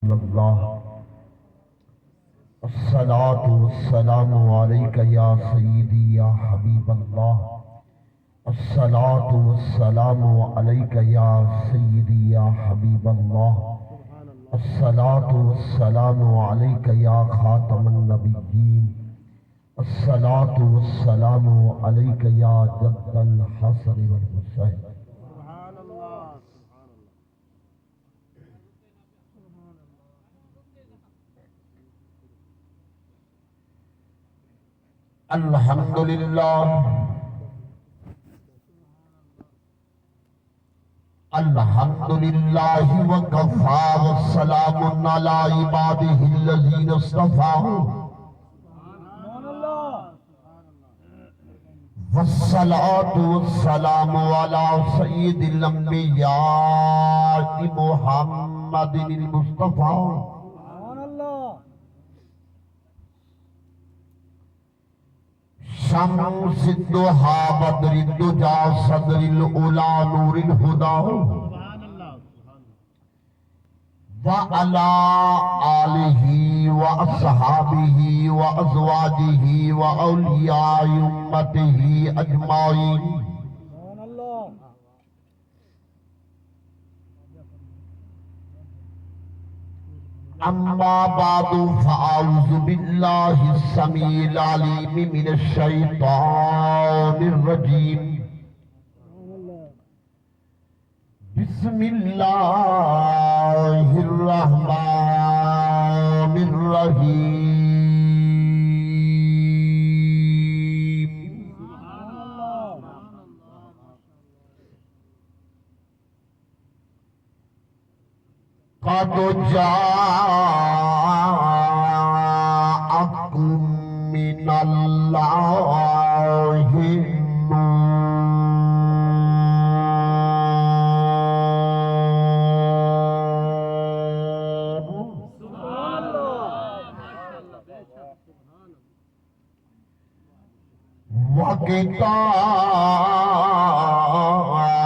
اللہ الصلاۃ والسلام علیک یا سیدی یا حبیب اللہ الصلاۃ والسلام علیک یا سیدی یا حبیب اللہ الصلاۃ والسلام علیک یا خاتم النبیین الصلاۃ والسلام علیک یا جد الحسن والحسین الحمدللہ الحمدللہ وکفا والسلام علی عبادہ الذین اصطفیٰ والصلاة والسلام علی سید الانبیاء محمد المصطفیٰ شمس الضحا بدر الدجا صدر الأولى نور الهدى وعلى آله وأصحابه وأزواجه وأولياء أمته أجمعين اما بعد فاعوذ باللہ السمیع العلیم من الشیطان الرجیم بسم اللہ الرحمن الرحیم قد جاءكم من الله نور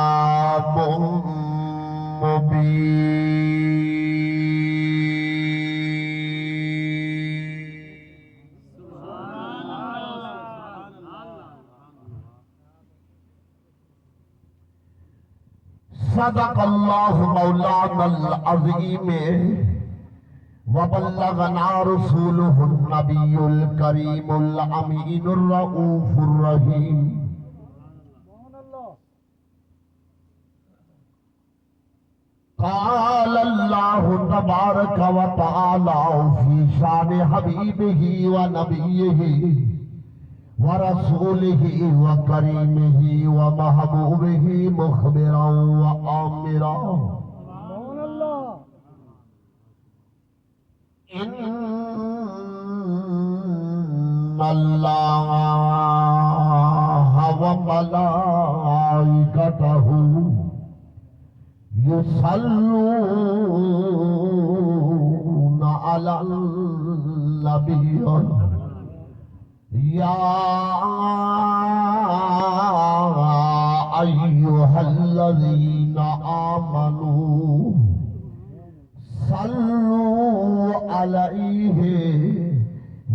وكتاب مبين صدق اللہ مولانا العظیم وبلغنا رسولہ النبی الکریم الامین الرؤوف الرحیم قال اللہ تبارک وتعالی فی شان حبیبہ ونبیہ ورسولہ وکریمہ ومحبوبہ مخبرا وآمرا ان اللہ وملائکتہ یصلون علی النبی یا ایہا الذین آمنوا صلوا علیہ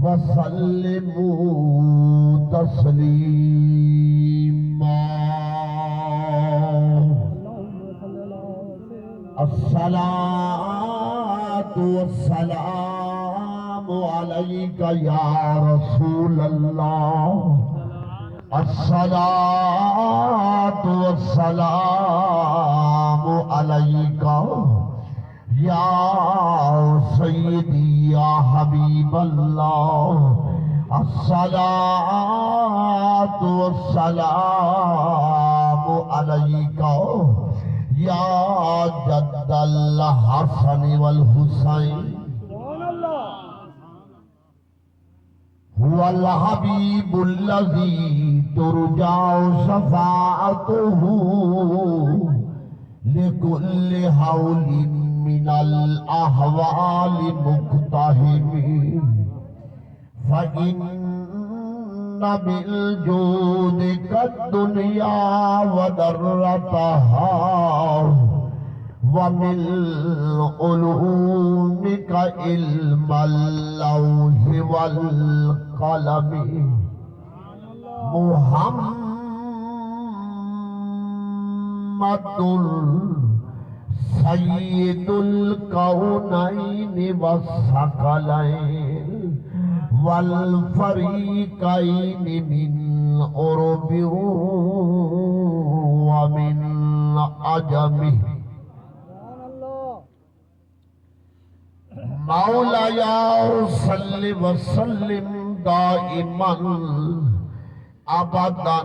وسلموا تسلیما الصلاة والسلام علیک یا رسول اللہ الصلاة والسلام علیک یا سیدی یا حبیب اللہ الصلاة والسلام علیک یا جد الحسن والحسین هو الحبیب الذی ترجع شفاعته لكل حول من الأحوال مقتحم فإن بالجود كالدنيا ودرتها ومن علوم کا علم اللوح والقلم محمد سید الکونین والثقلین والفریقین من عرب ومن عجم مولایا صلی وسلم دائما ابدا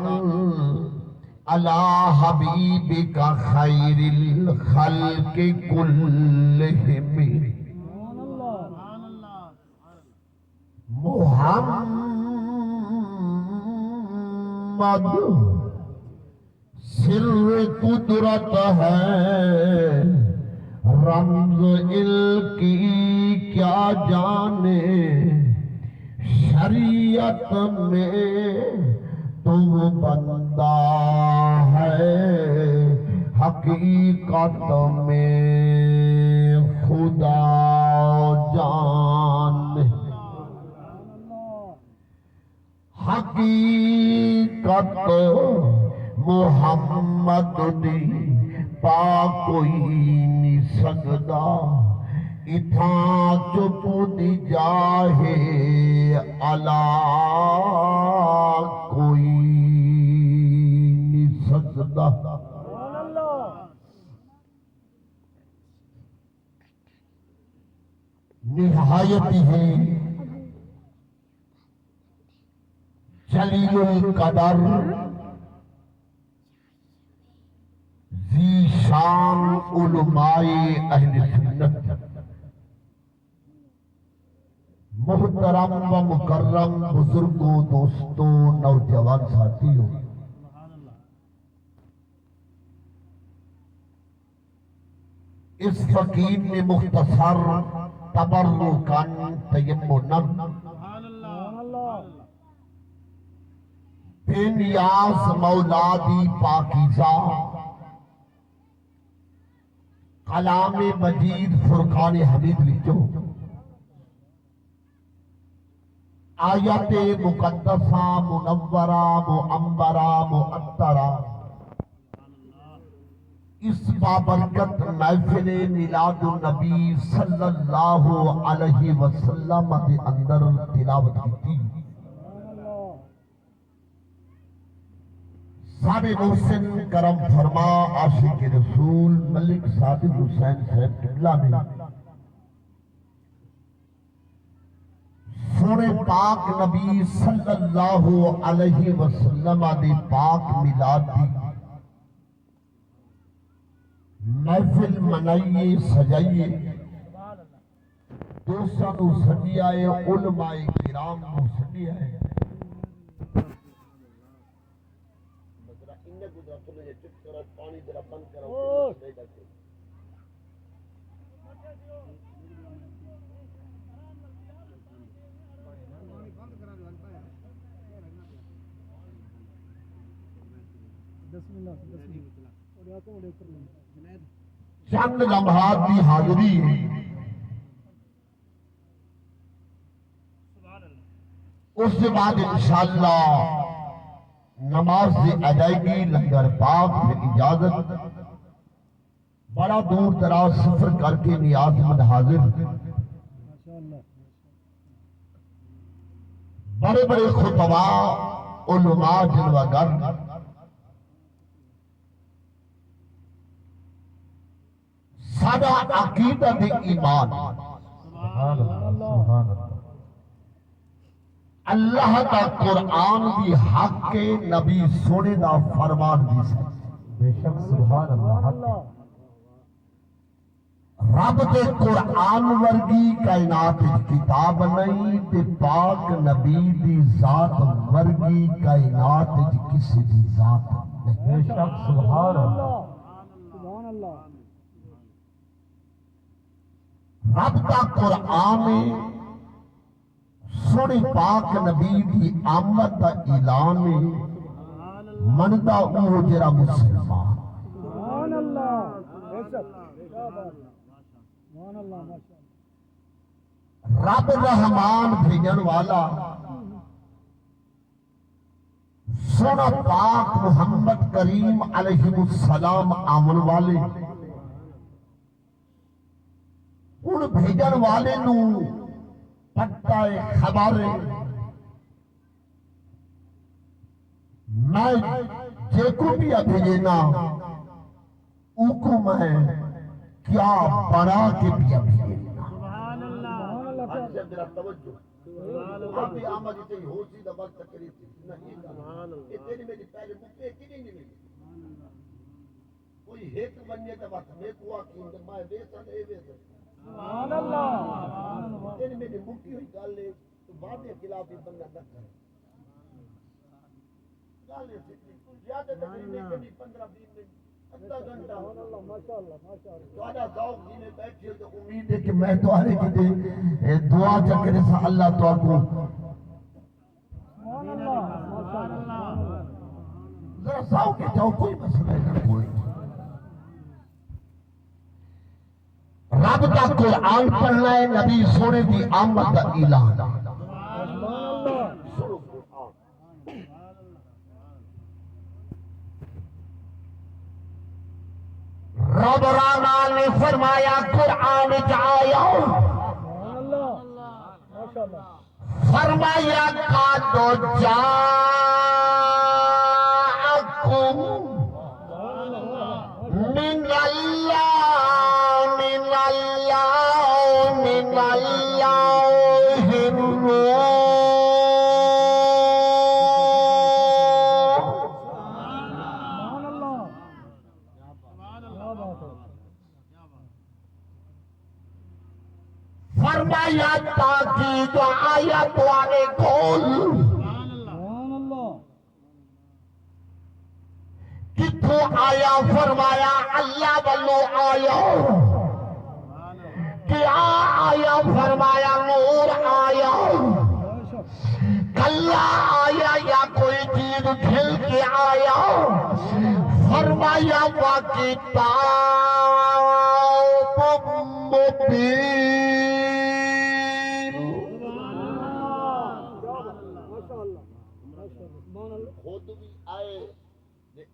علی حبیبک خیر الخلق کلہم محمد سر قدرت ہے رمز کی کیا جانے شریعت میں تو بندہ ہے حقیقت میں خدا جان حقیقت محمد دی پا کوئی نہیں سکدا اتھاں چپ دی جاہے علا کوئی نہیں سکدا نہایت ہے جلیل القدر ذی شان علماء اہل سنت محترم و مکرم بزرگوں دوستوں نوجوان ساتھیوں اس فقیر نے مختصر تبرکاً تیمناً بے نیاز مولادی پاکیزہ کلام مجید فرقان حمید وچوں آیت مقدسہ منورہ معمرہ معطرہ اس بابرکت محفل میلاد النبی صلی اللہ علیہ وسلم کے اندر تلاوت کی سارے محسن کرم فرما عاشق رسول ملک صادق حسین صاحب قبلہ نے سونے پاک نبی صلی اللہ علیہ وسلم دے پاک میلاد دی محفل منائیے سجائیے دوستاں نو سڈیا ہے علماء کرام نو سڈیا ہے پانی ذرا بند کرو چند لمحات کی حاضری ہے اس کے بعد انشاءاللہ نماز سے ادائیگی لنگر پاک سے اجازت بڑا دور دراز سفر کر کے نیاز مند حاضر بڑے بڑے خطباء علماء جلوہ گر سادہ عقیدت ایمان اللہ کا قرآن بھی حق کے نبی سونے دا فرمان بھی سے بے شک سبحان اللہ رب دے قرآن ورگی کائنات کتاب نہیں تے پاک نبی دی ذات ورگی کائنات کسی دی ذات نہیں بے شک سبحان اللہ رب کا قرآن سونے پاک نبی دی آمد دا اعلان مندہ اوہ جرا مسلمان رب رحمان بھیجن والا سونا پاک محمد کریم علیہ السلام آمن والے ان بھیجن والے نو پتہ خبر میں جے کو بھی بھیجنا او کو میں کیا بنا کے بھی بھیجنا توجہ آپ بھی آمد اتنی ہو سی دا وقت تقریب تھی اتنی میری پہلے مکے کی نہیں ملی کوئی ایک بننے دا وقت میں کو آکین دا مائے ویسا دے ویسا سبحان اللہ اتنی میری مکی ہوئی گال لے تو بابی خلافی بندہ نہ کرے گال لے سکتی یاد ہے تقریب میں کبھی 15-20 منٹ ادھا گھنٹہ توڑا ذوق جینے بیٹھے تو امید ہے کہ میں تو آرے کی دے دعا چکرے سا اللہ تو آکو ذرا ساؤ کے جاؤ کوئی مسئلہ نہ کوئی رب کا قرآن پڑھنا ہے نبی سونے دی آمد دا اعلان رب رحمان نے فرمایا قرآن جایا فرمایا قادو جاءکم من اللہ فرمایا تاکید آیت والے کول کتھوں آیا فرمایا اللہ والو آیا کیا آیا فرمایا نور آیا کلا آیا یا کوئی چیز کھل کے آیا فرمایا وَكِتَابٌ مُبِينٌ خود بھی آئے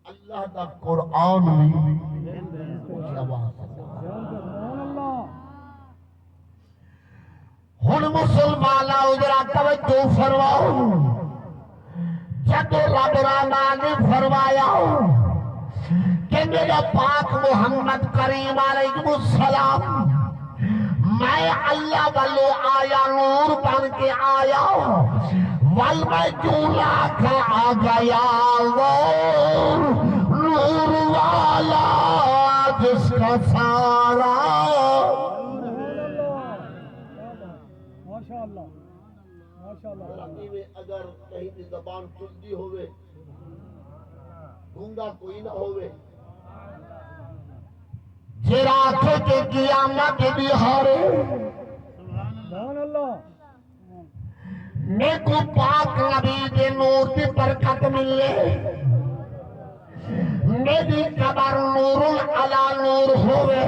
اللہ دا قرآن بھی ہن مسلمانہ ادھرا توجہ فرماؤ جب رب رحمان نے فرمایا کہ میرا پاک محمد کریم علیہ السلام میں اللہ والو آیا نور بن کے آیا ول میں چولا کے آ گیا وہ نور والا جس کا سارا اگر کہیں بھی زبان چلتی ہوئے گونگا کوئی نہ ہوئے جراکے کے قیامت کے بہارے نیکو پاک نبی کے نور کی برکت ملے میری قبر نور علی نور ہوئے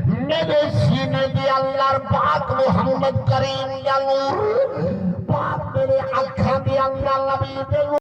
میرے سینے دی اللہ پاک محمد کریم یا نور پاک میرے آنکھاں دی اللہ نبی دے